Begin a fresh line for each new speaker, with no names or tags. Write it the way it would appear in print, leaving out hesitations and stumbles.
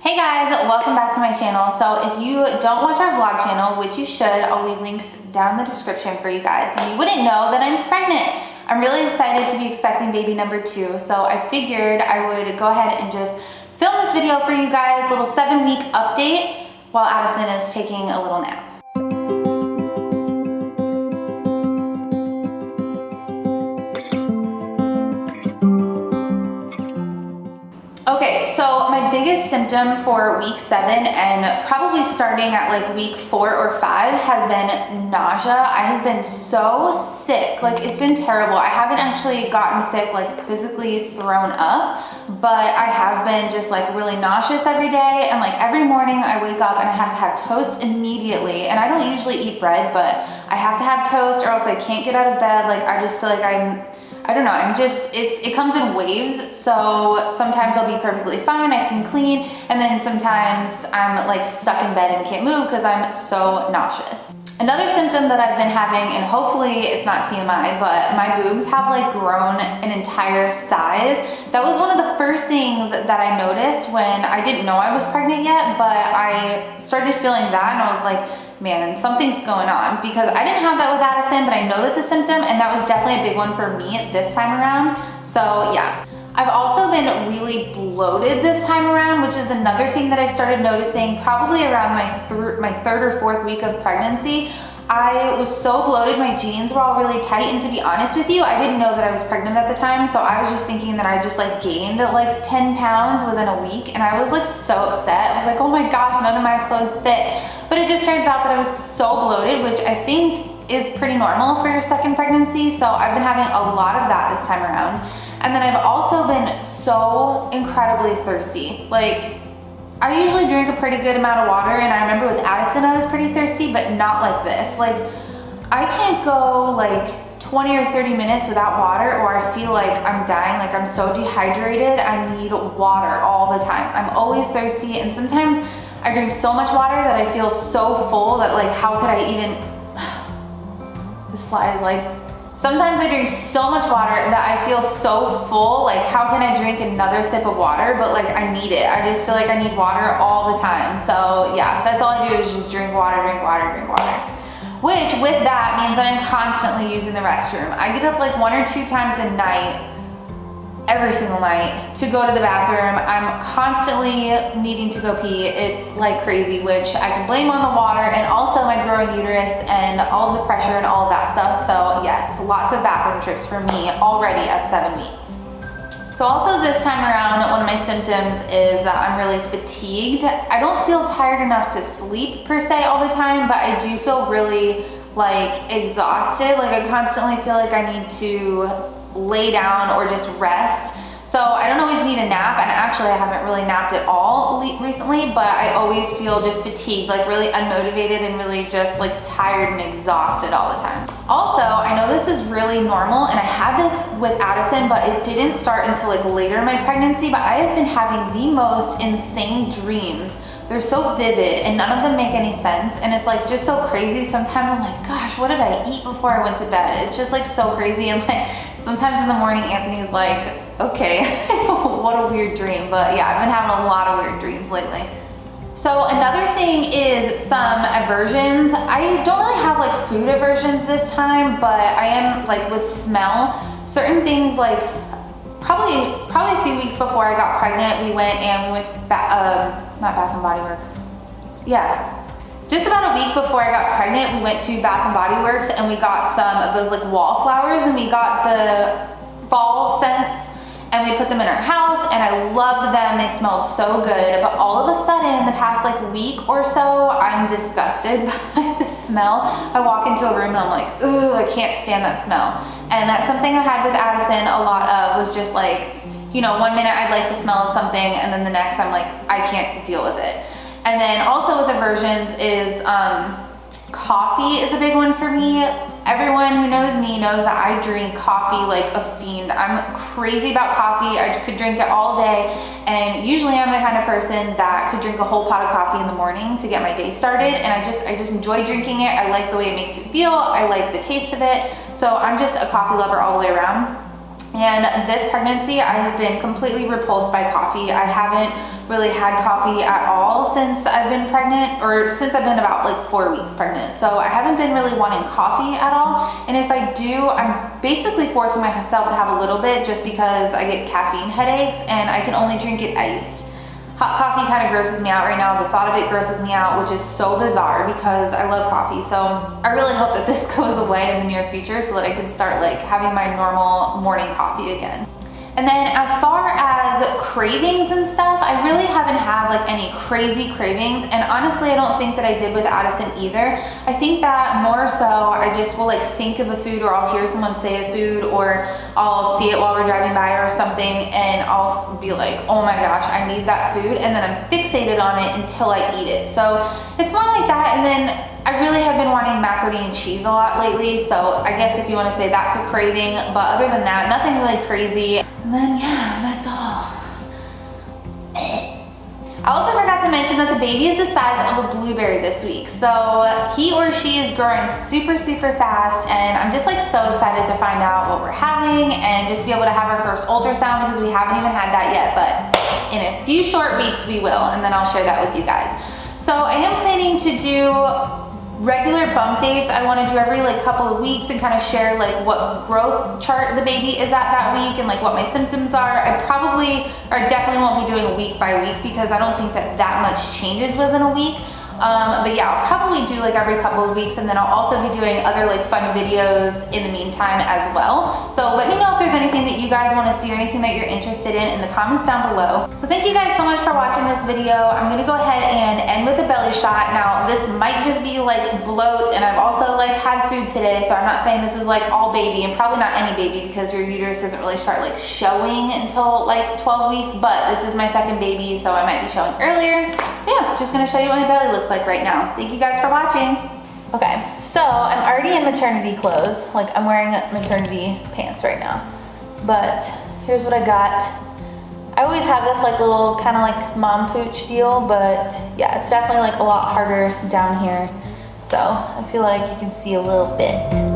Hey guys, welcome back to my channel. So if you don't watch our vlog channel, which you should, I'll leave links down in the description for you guys, then you wouldn't know that I'm pregnant. I'm really excited to be expecting baby number 2. So I figured I would go ahead and just film this video for you guys, a little 7-week update while Addison is taking a little nap. Okay, so my biggest symptom for week 7 and probably starting at like week 4 or 5 has been nausea. I have been so sick, like it's been terrible. I haven't actually gotten sick, like physically thrown up, but I have been just like really nauseous every day. And like every morning I wake up and I have to have toast immediately. And I don't usually eat bread, but I have to have toast or else I can't get out of bed. Like I just feel like I don't know, it comes in waves. So sometimes I'll be perfectly fine, I can clean, and then sometimes I'm like stuck in bed and can't move because I'm so nauseous. Another symptom that I've been having, and hopefully it's not TMI, but my boobs have like grown an entire size. That was one of the first things that I noticed when I didn't know I was pregnant yet, but I started feeling that and I was like, man, something's going on, because I didn't have that with Addison, but I know that's a symptom, and that was definitely a big one for me this time around. So yeah. I've also been really bloated this time around, which is another thing that I started noticing probably around my third or fourth week of pregnancy. I was so bloated, my jeans were all really tight, and to be honest with you, I didn't know that I was pregnant at the time, so I was just thinking that I just like gained like 10 pounds within a week, and I was like so upset. I was like, oh my gosh, none of my clothes fit. But it just turns out that I was so bloated, which I think is pretty normal for your second pregnancy, so I've been having a lot of that this time around. And then I've also been so incredibly thirsty. Like, I usually drink a pretty good amount of water, and I remember with Addison I was pretty thirsty, but not like this. Like, I can't go like 20 or 30 minutes without water, or I feel like I'm dying, like I'm so dehydrated. I need water all the time. I'm always thirsty, and sometimes I drink so much water that I feel so full that like, how could I even, this fly is like, sometimes I drink so much water that I feel so full, like how can I drink another sip of water, but like I need it. I just feel like I need water all the time. So yeah, that's all I do is just drink water, drink water, drink water. Which with that means that I'm constantly using the restroom. I get up like 1 or 2 times a night, every single night, to go to the bathroom. I'm constantly needing to go pee. It's like crazy, which I can blame on the water and also my growing uterus and all of the pressure and all of that stuff. So yes, lots of bathroom trips for me already at 7 weeks. So also this time around, one of my symptoms is that I'm really fatigued. I don't feel tired enough to sleep per se all the time, but I do feel really like exhausted. Like I constantly feel like I need to lay down or just rest. So I don't always need a nap, and actually I haven't really napped at all recently, but I always feel just fatigued, like really unmotivated and really just like tired and exhausted all the time. Also, I know this is really normal, and I had this with Addison, but it didn't start until like later in my pregnancy, but I have been having the most insane dreams. They're so vivid and none of them make any sense, and it's like just so crazy. Sometimes I'm like, gosh, what did I eat before I went to bed? It's just like so crazy, and like sometimes in the morning Anthony's like, okay, what a weird dream. But yeah, I've been having a lot of weird dreams lately. So another thing is some aversions. I don't really have like food aversions this time, but I am like with smell. Certain things, like probably a few weeks before I got pregnant, we went to not Bath and Body Works. Yeah. Just about a week before I got pregnant, we went to Bath and Body Works and we got some of those like wallflowers, and we got the fall scents and we put them in our house, and I loved them. They smelled so good, but all of a sudden in the past like week or so, I'm disgusted by the smell. I walk into a room and I'm like, ugh, I can't stand that smell. And that's something I had with Addison a lot of, was just like, you know, one minute I'd like the smell of something, and then the next I'm like, I can't deal with it. And then also with aversions is coffee is a big one for me. Everyone who knows me knows that I drink coffee like a fiend. I'm crazy about coffee. I could drink it all day, and usually I'm the kind of person that could drink a whole pot of coffee in the morning to get my day started, and I just enjoy drinking it. I like the way it makes me feel. I like the taste of it. So I'm just a coffee lover all the way around. And this pregnancy, I have been completely repulsed by coffee. I haven't really had coffee at all since I've been pregnant, or since I've been about like 4 weeks pregnant. So I haven't been really wanting coffee at all. And if I do, I'm basically forcing myself to have a little bit just because I get caffeine headaches and I can only drink it iced. Hot coffee kind of grosses me out right now. The thought of it grosses me out, which is so bizarre because I love coffee. So I really hope that this goes away in the near future so that I can start like having my normal morning coffee again. And then as far as cravings and stuff, I really haven't had like any crazy cravings. And honestly, I don't think that I did with Addison either. I think that more so I just will like think of a food, or I'll hear someone say a food, or I'll see it while we're driving by or something, and I'll be like, oh my gosh, I need that food. And then I'm fixated on it until I eat it. So it's more like that. And then I really have been wanting macaroni and cheese a lot lately, so I guess if you want to say that's a craving, but other than that, nothing really crazy. And then yeah, that's all. I also forgot to mention that the baby is the size of a blueberry this week, so he or she is growing super fast, and I'm just like so excited to find out what we're having and just be able to have our first ultrasound, because we haven't even had that yet, but in a few short weeks we will, and then I'll share that with you guys. So I am planning to do regular bump dates. I want to do every like couple of weeks and kind of share like what growth chart the baby is at that week and like what my symptoms are. I probably, or definitely won't be doing week by week because I don't think that much changes within a week. But yeah, I'll probably do like every couple of weeks, and then I'll also be doing other like fun videos in the meantime as well. So let me know if there's anything that you guys want to see or anything that you're interested in the comments down below. So thank you guys so much for watching this video. I'm gonna go ahead and end with a belly shot. Now this might just be like bloat, and I've also like had food today, so I'm not saying this is like all baby, and probably not any baby because your uterus doesn't really start like showing until like 12 weeks, but this is my second baby, so I might be showing earlier. So yeah, just gonna show you what my belly looks like right now. Thank you guys for watching. Okay, so I'm already in maternity clothes. Like I'm wearing maternity pants right now. But here's what I got. I always have this like little kind of like mom pooch deal, but yeah, it's definitely like a lot harder down here. So I feel like you can see a little bit.